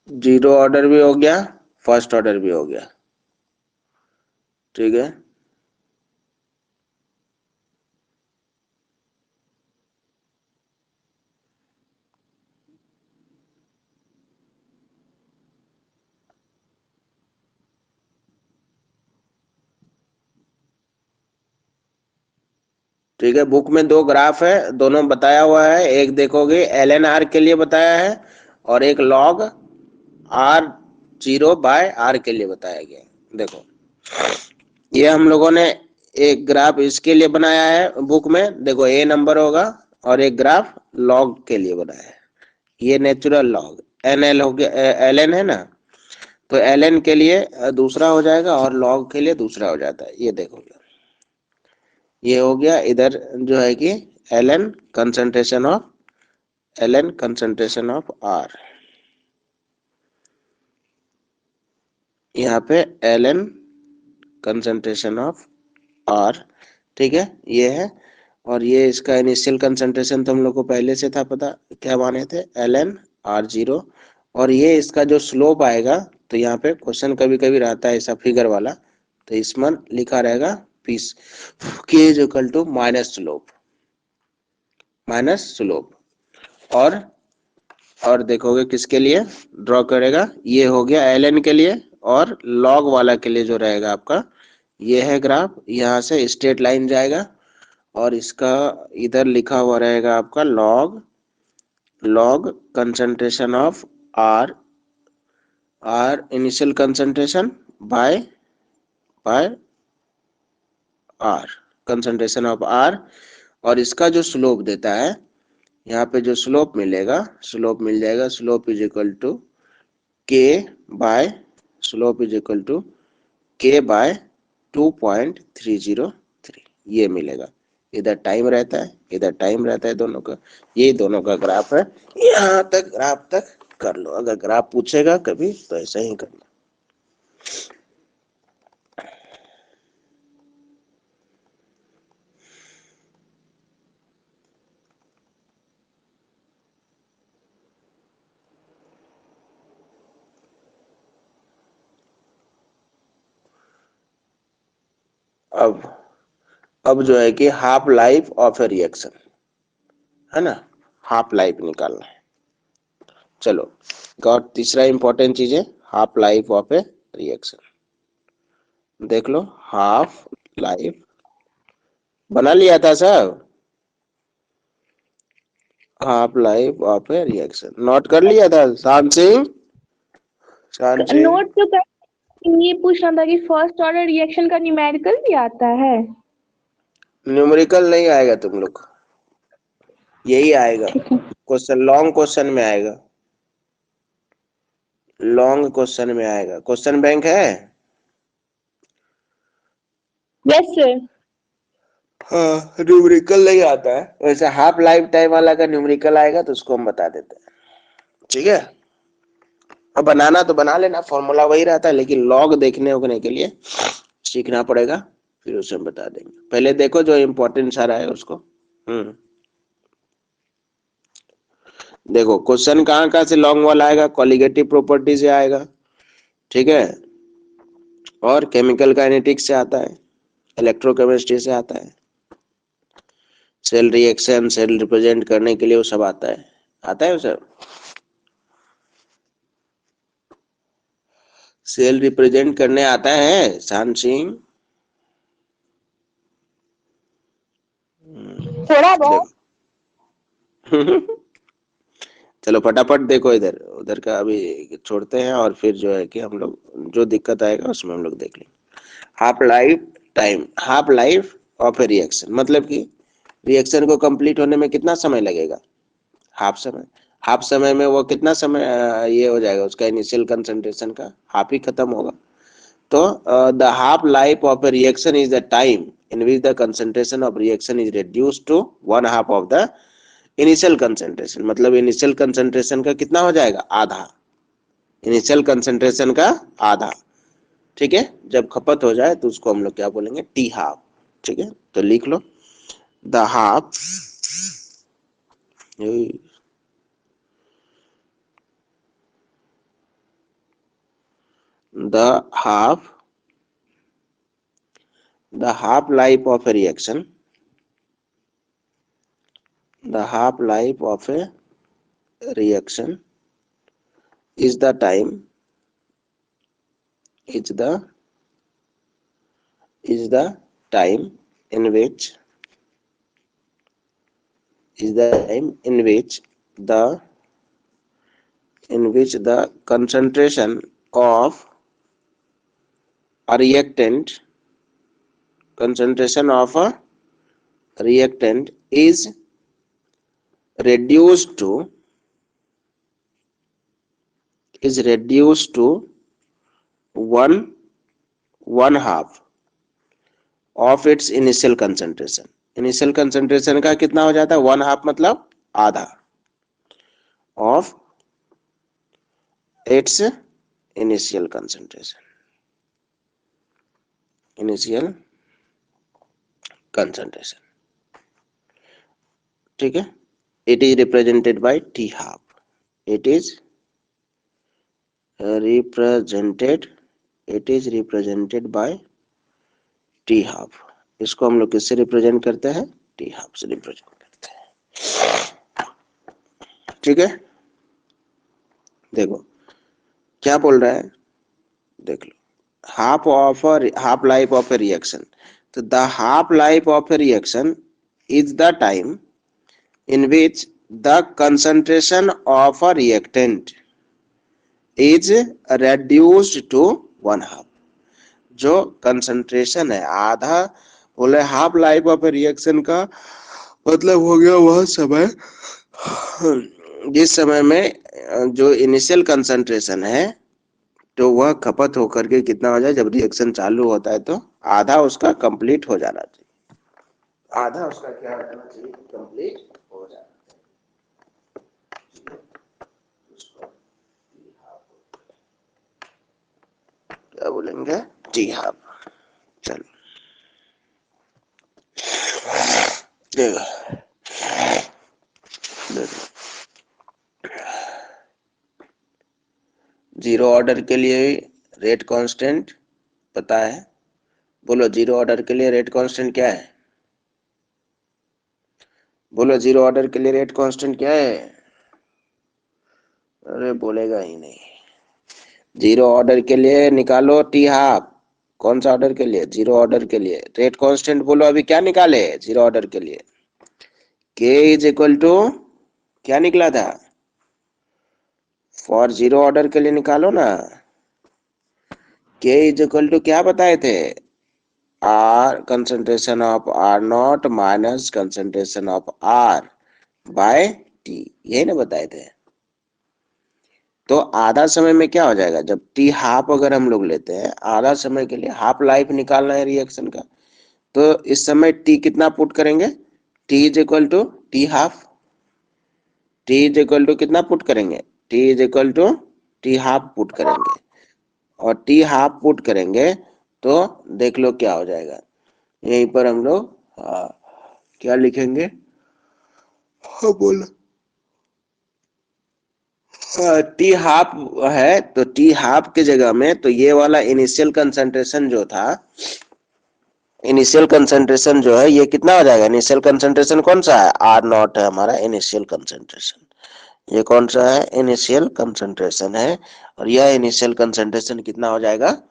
जीरो ऑर्डर भी हो गया, फर्स्ट ऑर्डर भी हो गया, ठीक है। ठीक है, बुक में दो ग्राफ है, दोनों बताया हुआ है। एक देखोगे LNR के लिए बताया है और एक log R0/R के लिए बताया गया है। देखो ये हम लोगों ने एक ग्राफ इसके लिए बनाया है बुक में, देखो A नंबर होगा, और एक ग्राफ log के लिए बनाया है। ये नेचुरल लॉग NL हो गया, LN है ना, तो LN के लिए दूसरा हो जाएगा और log के लिए दूसरा हो जाता है। ये देखो ये हो गया, इधर जो है कि LN कंसंट्रेशन ऑफ R, यहाँ पे LN कंसंट्रेशन ऑफ R, ठीक है, ये है। और ये इसका इनिशियल कंसंट्रेशन तो हम लोग को पहले से था पता, क्या माने थे, LN R0। और ये इसका जो स्लोप आएगा, तो यहाँ पे क्वेश्चन कभी कभी रहता है ऐसा फिगर वाला, तो इसमें लिखा रहेगा पीस K is equal to minus slope. और देखोगे किसके लिए ड्रॉ करेगा, ये हो गया LN के लिए, और लॉग वाला के लिए जो रहेगा आपका, ये है ग्राफ, यहाँ से स्ट्रेट लाइन जाएगा और इसका इधर लिखा हुआ रहेगा आपका log concentration of R initial concentration by R concentration of R, और इसका जो स्लोप देता है, यहाँ पे जो स्लोप मिल जाएगा, slope is equal to K by 2.303, ये मिलेगा। इधर टाइम रहता है दोनों का, ये दोनों का ग्राफ है। यहाँ तक ग्राफ तक कर लो, अगर ग्राफ पूछेगा कभी तो ऐसा ही करना। अब जो है कि half life of A reaction है ना, हाफ लाइफ निकालना है। चलो, और तीसरा इंपॉर्टेंट चीज है half life of A reaction. देख लो, हाफ लाइफ बना लिया था सब, half life of A reaction note कर लिया था शांत सिंह? नोट तो कर, ये पूछना था कि फर्स्ट ऑर्डर रिएक्शन का न्यूमेरिकल भी आता है? न्यूमेरिकल नहीं आएगा तुम लोग, यही आएगा क्वेश्चन, लॉन्ग क्वेश्चन में आएगा, क्वेश्चन बैंक है। Yes sir. हाँ, न्यूमेरिकल नहीं आता है, वैसे हाफ लाइफ टाइम वाला का न्यूमेरिकल आएगा तो उसको हम बता देते हैं, ठीक है। अब बनाना तो बना लेना, फॉर्मूला वही रहता है, लेकिन लॉग देखने उगने के लिए सीखना पड़ेगा, फिर उसे हम बता देंगे। पहले देखो जो इम्पोर्टेंट सारा है उसको। देखो क्वेश्चन कहाँ से लॉन्ग वाला आएगा, कॉलिगेटिव प्रॉपर्टी से आएगा, ठीक है, और केमिकल काइनेटिक्स से आता है, इलेक्ट्रोकेमिस्ट्री से आता है, सेल रिएक्शन, सेल रिप्रेजेंट करने के लिए वो सब आता है वो सब। सेल रिप्रेजेंट करने आता है शान सिंह? थोड़ा बहुत। चलो फटाफट देखो, इधर उधर का अभी छोड़ते हैं, और फिर जो है कि हम लोग जो दिक्कत आएगा उसमें हम लोग देख लेंगे। Half life of A reaction, मतलब कि रिएक्शन को कंप्लीट होने में कितना समय लगेगा, हाफ समय में वो कितना समय ये हो जाएगा, उसका इनिशियल कंसंट्रेशन का हाफ ही खत्म होगा। तो the half life of A reaction is the time in which the concentration of reaction is reduced to 1/2 of the initial concentration, मतलब इनिशियल कंसंट्रेशन का कितना हो जाएगा, आधा, इनिशियल कंसंट्रेशन का आधा, ठीक है। जब खपत हो जाए तो उसको हम लोग क्या बोलेंगे, टी हाफ, ठीक है। तो लिख लो the half the half life of a reaction, is the time in which is the time in which the concentration of a reactant is reduced to one half of its initial concentration. Initial concentration का कितना हो जाता है? 1/2 मतलब आधा of its initial concentration. ठीक है, it is represented by T half. It is represented by T half. इसको हम लोग किससे रिप्रेजेंट करते हैं? T half से रिप्रेजेंट करते हैं। ठीक है, देखो क्या बोल रहा है, देख लो, half life of a reaction. तो the half life of a reaction is the time in which the concentration of a reactant is reduced to 1/2. जो कंसंट्रेशन है आधा, बोले half life of A reaction का मतलब हो गया वह समय जिस समय में जो इनिशियल कंसंट्रेशन है तो वह खपत होकर के कितना हो जाए, जब रिएक्शन चालू होता है तो आधा उसका कंप्लीट हो जाना चाहिए, आधा उसका क्या हो जाना चाहिए? कंप्लीट हो जाना चाहिए। क्या बोलेंगे? T half. चलो देखो, जीरो ऑर्डर के लिए रेट कांस्टेंट पता है? बोलो जीरो ऑर्डर के लिए रेट कांस्टेंट क्या है? बोलो जीरो ऑर्डर के लिए रेट कांस्टेंट क्या है? अरे बोलेगा ही नहीं। जीरो ऑर्डर के लिए निकालो टी हाफ। कौन सा ऑर्डर के लिए? जीरो ऑर्डर के लिए रेट कांस्टेंट बोलो अभी क्या निकाले जीरो ऑर्डर के लिए? K इज इक्वल टू क्या निकला था? फॉर जीरो ऑर्डर के लिए निकालो ना, K इज इक्वल टू क्या बताए थे? R concentration of R0 minus concentration of R by T, यही ना बताए थे। तो आधा समय में क्या हो जाएगा, जब टी हाफ अगर हम लोग लेते हैं, आधा समय के लिए हाफ लाइफ निकालना है रिएक्शन का, तो इस समय टी कितना पुट करेंगे? T is equal to T half. T is equal to कितना पुट करेंगे? T is equal to T half put करेंगे, और टी हाफ पुट करेंगे तो देख लो क्या हो जाएगा। यहीं पर हम लोग क्या लिखेंगे? बोलो टी हाफ है तो टी हाफ के जगह में तो ये वाला इनिशियल कंसंट्रेशन जो था, इनिशियल कंसंट्रेशन जो है ये कितना हो जाएगा? इनिशियल कंसंट्रेशन कौन सा है? R0 है हमारा इनिशियल कंसंट्रेशन। ये कौन सा है? इनिशियल कंसंट्रेशन है, और यह इनिशियल कंसंट्रेशन कितना हो जाएगा?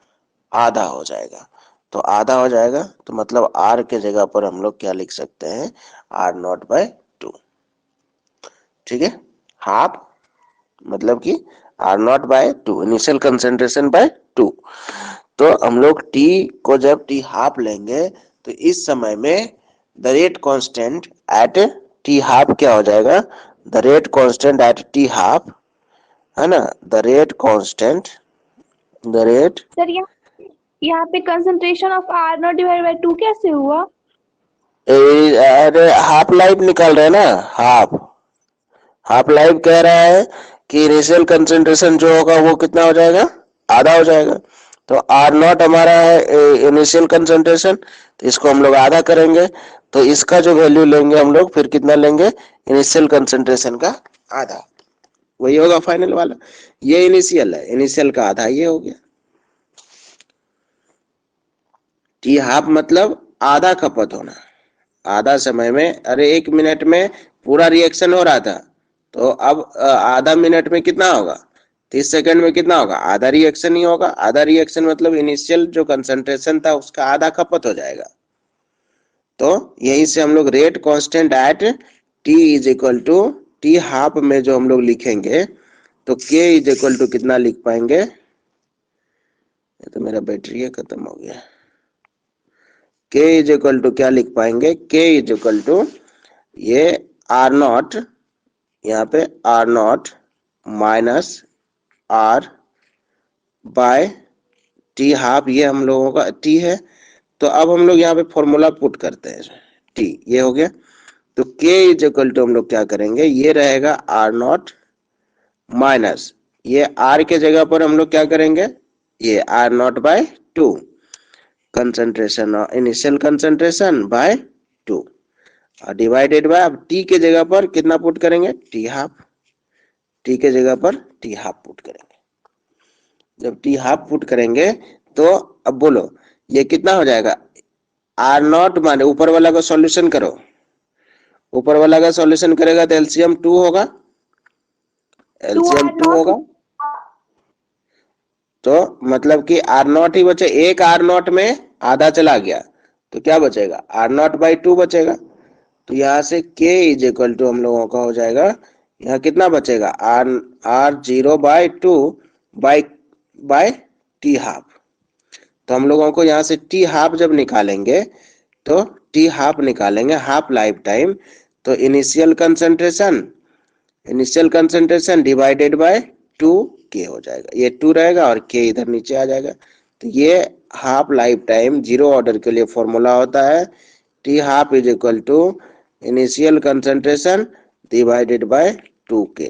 आधा हो जाएगा। तो आधा हो जाएगा तो मतलब R के जगह पर हम लोग क्या लिख सकते हैं? R0/2। ठीक है, हाफ मतलब कि R0/2 इनिशियल कंसंट्रेशन बाय 2। तो हम लोग T को जब T हाफ लेंगे तो इस समय में the rate constant at T half क्या हो जाएगा? The rate constant at T half है ना, the rate constant, the rate. Sir यहाँ पे concentration of R0 divide by 2 कैसे हुआ? अरे हाफ लाइफ निकाल रहे हैं ना, हाफ लाइफ कह रहा है कि इनिशियल कंसंट्रेशन जो होगा वो कितना हो जाएगा? आधा हो जाएगा। तो R0 हमारा है इनिशियल कंसंट्रेशन, तो इसको हम लोग आधा करेंगे, तो इसका जो वैल्यू लेंगे हम लोग फिर कितना लेंगे? इनिशियल कंसंट्रेशन का आधा, वही होगा फाइनल वाला। ये इनिशियल है, इनिशियल का आधा ये हो गया। टी हाफ मतलब आधा खपत होना, आधा समय में। अरे 1 मिनट में पूरा रिएक्शन हो रहा था, तो अब आधा मिनट में कितना होगा? 30 सेकंड में कितना होगा? आधा रिएक्शन ही होगा। आधा रिएक्शन मतलब इनिशियल जो कंसंट्रेशन था उसका आधा खपत हो जाएगा। तो यहीं से हम लोग rate constant at T is equal to T half में जो हम लोग लिखेंगे तो K इज इक्वल टू कितना लिख पाएंगे, ये तो मेरा बैटरी खत्म हो गया। K इज इक्वल टू क्या लिख पाएंगे, K इज इक्वल टू ये आर नॉट, यहाँ पे R naught minus R by T half, ये हम लोगों का टी है। तो अब हम लोग यहाँ पे फॉर्मूला पुट करते हैं, टी ये हो गया। तो K इज इक्वल टू हम लोग क्या करेंगे, ये रहेगा आर नॉट माइनस ये आर के जगह पर हम लोग क्या करेंगे, ये R naught by 2 concentration initial concentration by 2 और डिवाइडेड बाय, अब टी के जगह पर कितना पुट करेंगे, टी हाफ, टी के जगह पर टी हाफ पुट करेंगे। जब टी हाफ पुट करेंगे तो अब बोलो ये कितना हो जाएगा, आर नॉट माने ऊपर वाला का सॉल्यूशन करो, ऊपर वाला का सॉल्यूशन करेगा तो एलसीएम 2 होगा, एलसीएम 2 होगा। तो मतलब कि आर नॉट ही बचे, एक आर नॉट में आधा चला गया तो क्या बचेगा, आर नॉट बाई 2 बचेगा। तो यहाँ से K इज इक्वल टू हम लोगों का हो जाएगा, यहाँ कितना बचेगा, आर 0/2 बाय टी हाफ। तो हम लोगों को यहाँ से टी हाफ जब निकालेंगे तो टी हाफ निकालेंगे हाफ लाइफ टाइम, तो initial concentration divided by 2K हो जाएगा, ये 2 रहेगा और K इधर नीचे आ जाएगा। तो ये half life time zero order के लिए फॉर्मूला होता है, T half is equal to initial concentration divided by 2K।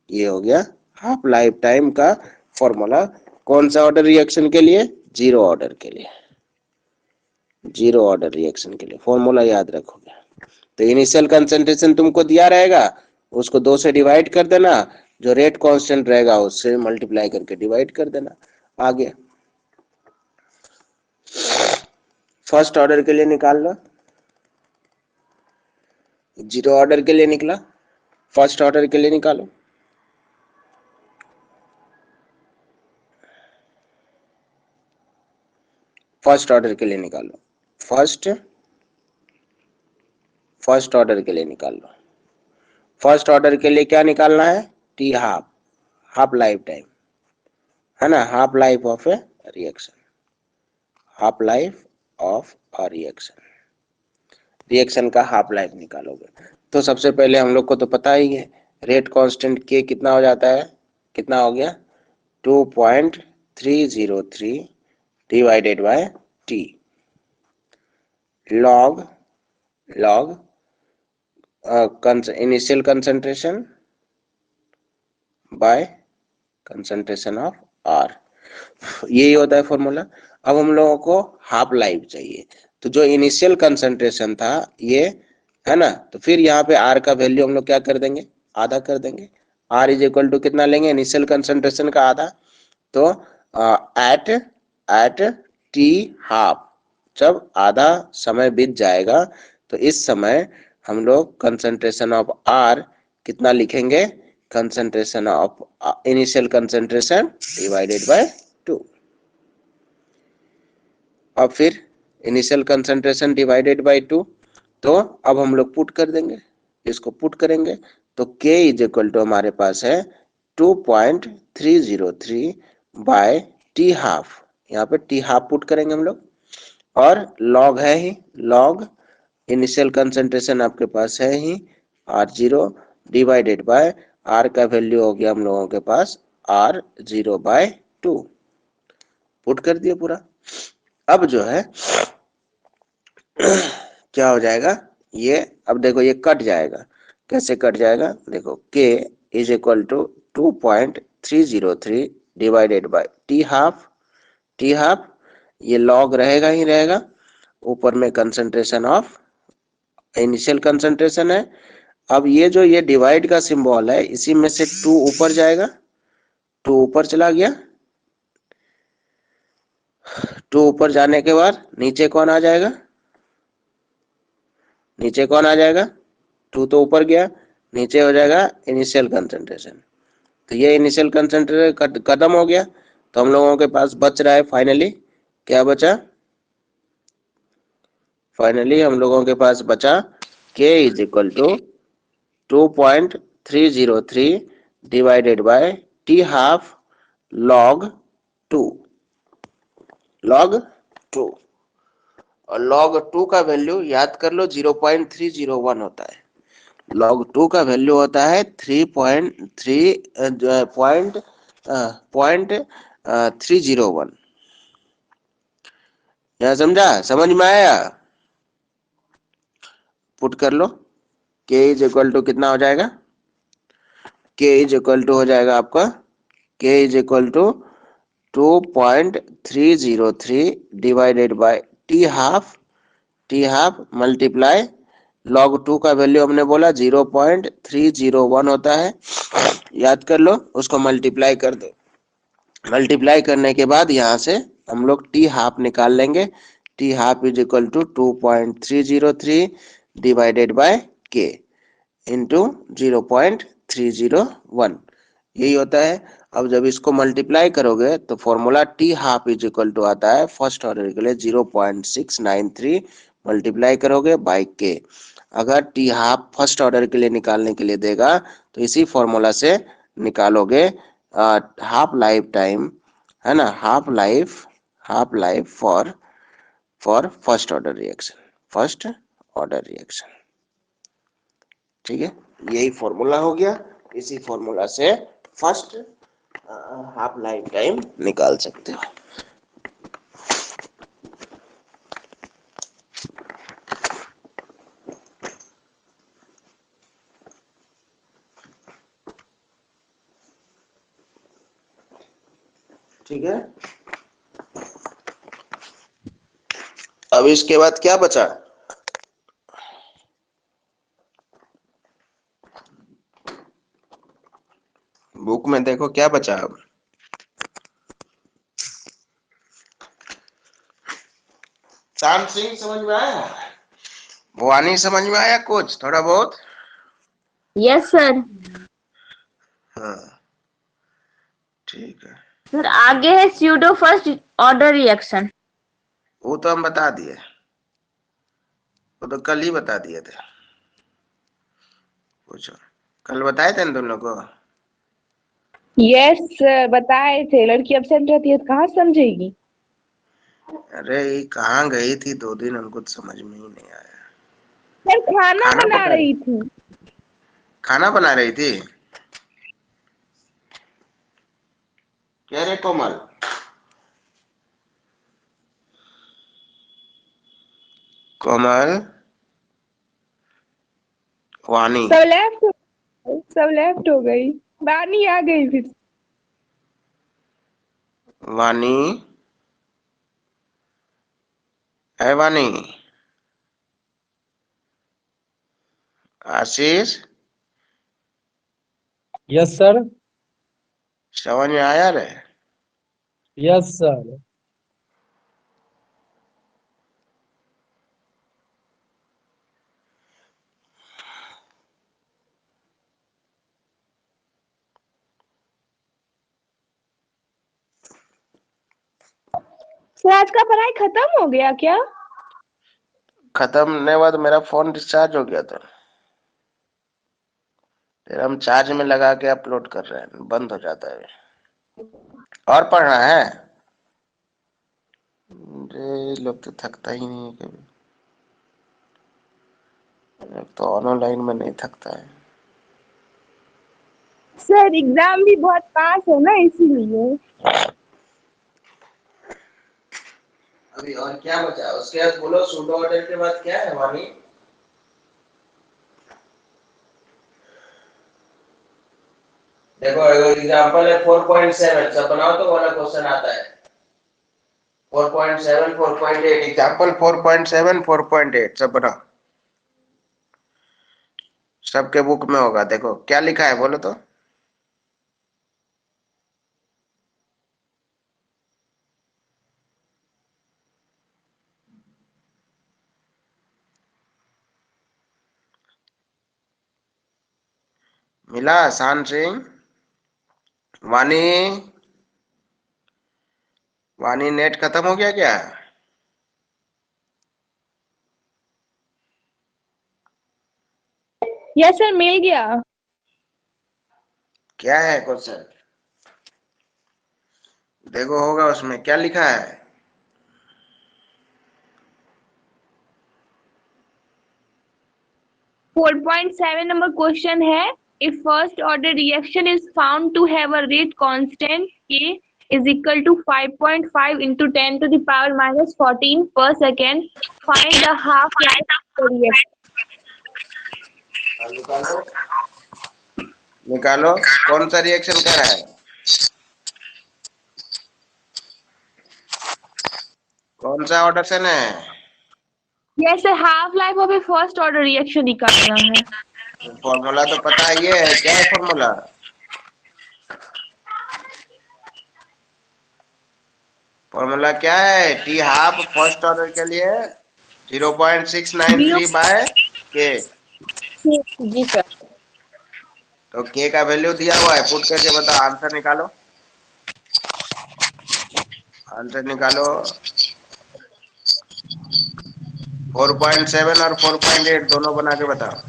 ये हो गया हाफ लाइफ टाइम का फॉर्मूला। कौन सा ऑर्डर रिएक्शन के लिए, जीरो ऑर्डर के लिए, जीरो ऑर्डर रिएक्शन के लिए फॉर्मूला याद रखोगे। तो इनिशियल कंसंट्रेशन तुमको दिया रहेगा, उसको 2 से डिवाइड कर देना, जो रेट कांस्टेंट रहेगा उससे मल्टीप्लाई करके डिवाइड कर देना। आगे फर्स्ट ऑर्डर के लिए निकाल लो, जीरो ऑर्डर के लिए निकला, फर्स्ट ऑर्डर के लिए निकालो। फर्स्ट ऑर्डर के लिए निकालो, फर्स्ट ऑर्डर के लिए निकाल लो। फर्स्ट ऑर्डर के लिए क्या निकालना है, T half, half life time है ना, half life of A reaction, half life of a reaction, reaction का हाफ लाइफ निकालोगे। तो सबसे पहले हम लोग को तो पता ही है रेट कांस्टेंट के कितना हो जाता है, कितना हो गया 2.303 divided by T log initial concentration by concentration of R, यही होता है फॉर्मूला। अब हम लोगों को हाफ लाइफ चाहिए, तो जो इनिशियल कंसंट्रेशन था ये है ना, तो फिर यहाँ पे आर का वैल्यू हम लोग क्या कर देंगे, आधा कर देंगे। आर इज इक्वल टू कितना लेंगे, इनिशियल कंसंट्रेशन का आधा। तो एट टी हाफ, जब आधा समय बीत जाएगा तो इस समय हम लोग कंसंट्रेशन ऑफ आर कितना लिखेंगे, concentration of initial concentration divided bye 2। अब फिर इनिशियल कंसंट्रेशन डिवाइडेड बाय 2, तो अब हम लोग पुट कर देंगे, इसको पुट करेंगे तो K इज इक्वल टू हमारे पास है 2.303 बाय टी हाफ, यहाँ पे टी हाफ पुट करेंगे हम लोग, और लॉग है ही, लॉग इनिशियल कंसंट्रेशन आपके पास है ही R0 डिवाइडेड बाय R का वैल्यू हो गया हम लोगों के पास R0/2, पुट कर दिया पूरा। अब जो है क्या हो जाएगा, ये अब देखो ये कट जाएगा, कैसे कट जाएगा, देखो K is equal to 2.303 divided by T half, T half ये लॉग रहेगा ही रहेगा, ऊपर में कंसंट्रेशन ऑफ इनिशियल कंसंट्रेशन है। अब ये जो ये डिवाइड का सिंबल है, इसी में से 2 ऊपर जाएगा, 2 ऊपर चला गया, 2 ऊपर जाने के बाद नीचे कौन आ जाएगा, नीचे कौन आ जाएगा, 2 तो ऊपर गया, नीचे हो जाएगा इनिशियल कंसंट्रेशन। तो ये इनिशियल कंसंट्रेशन खत्म हो गया, तो हम लोगों के पास बच रहा है फाइनली क्या बचा, फाइनली हम लोगों के पास बचा K is equal to 2.303 divided by T half log 2 और log 2 का वैल्यू याद कर लो 0.301 होता है। log 2 का वैल्यू होता है 3.301। यहाँ समझा, समझ में आया? पुट कर लो। k इज इक्वल टू कितना हो जाएगा? k इज इक्वल टू हो जाएगा आपका k is equal to 2.303 divided by T half multiply log 2 का वैल्यू हमने बोला 0.301 होता है, याद कर लो। उसको मल्टीप्लाई कर दो। मल्टीप्लाई करने के बाद यहाँ से हम लोग टी हाफ निकाल लेंगे। T half is equal to 2.303 divided by K into 0.301, यही होता है। अब जब इसको मल्टीप्लाई करोगे तो formula T half is equal to आता है फर्स्ट ऑर्डर के लिए 0.693 मल्टीप्लाई करोगे बाय के। अगर टी हाफ फर्स्ट ऑर्डर के लिए निकालने के लिए देगा तो इसी फॉर्मूला से निकालोगे हाफ लाइफ टाइम, है ना, half life for first order reaction. ठीक है, यही फॉर्मूला हो गया। इसी फॉर्मूला से फर्स्ट हाफ लाइफ टाइम निकाल सकते हो। ठीक है, अब इसके बाद क्या बचा? बुक में देखो क्या बचा। अब शाम सिंह समझ में आया? भवानी समझ में आया कुछ थोड़ा बहुत? Yes sir. हाँ ठीक है सर आगे है स्यूडो फर्स्ट ऑर्डर रिएक्शन। वो तो हम बता दिए, वो तो कल ही बता दिए थे। पूछो, कल बताए थे ना तुम लोग को? यस सर बताए थे। लड़की एब्सेंट रहती है तो कहाँ समझेगी। अरे ये कहाँ गई थी 2 दिन, हमको तो समझ में ही नहीं आया। सर खाना बना रही थी। खाना बना रही थी? क्या रे कोमल? कोमल, वानी, सब लेफ्ट हो गई। बानी आ गई फिर। वानी है, वानी, आशीष, यस सर। समझ में आया रे? Yes sir. सर आज का पढ़ाई खत्म हो गया क्या? खत्म होने के बाद मेरा फोन डिस्चार्ज हो गया था, फिर हम चार्ज में लगा के अपलोड कर रहे हैं, बंद हो जाता है। और पढ़ना है? ये लोग तो थकता ही नहीं है कभी, तो ऑनलाइन में नहीं थकता है। सर एग्जाम भी बहुत पास है ना इसीलिए। अभी और क्या बचा उसके बाद? बोलो सूडो ऑर्डर के बाद क्या है वानी? देखो एग्जांपल है 4.7, सब बनाओ तो वाला क्वेश्चन आता है 4.7 4.8। एग्जांपल 4.7 4.8 सब बनाओ, सबके बुक में होगा। देखो क्या लिखा है बोलो तो। मिला शान सिंह? वानी, वानी नेट खत्म हो गया क्या? यस सर, मिल गया। क्या है क्वेश्चन? देखो होगा उसमें क्या लिखा है। 4.7 नंबर क्वेश्चन है, if first order reaction is found to have a rate constant K is equal to 5.5 into 10 to the power minus 14 per second, find the half life of the reaction. निकालो निकालो, कौन सा reaction कर रहा है? कौन सा ऑर्डर से है? Yes sir, half life of a first order reaction निकालना है। फॉर्मूला तो पता है, ये है क्या है फॉर्मूला? फॉर्मूला क्या है? टी हाफ फर्स्ट ऑर्डर के लिए 0.693 बाय के। जी सर। तो के का वैल्यू दिया हुआ है, पुट करके बताओ, आंसर निकालो। आंसर निकालो। 4.7 और 4.8 दोनों बना के बताओ।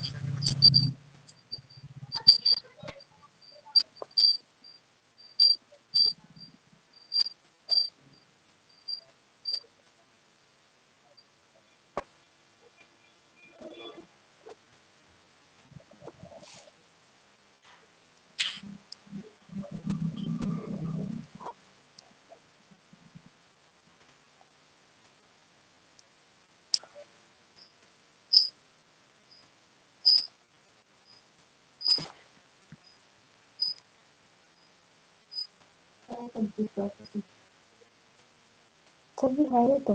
कभी है तो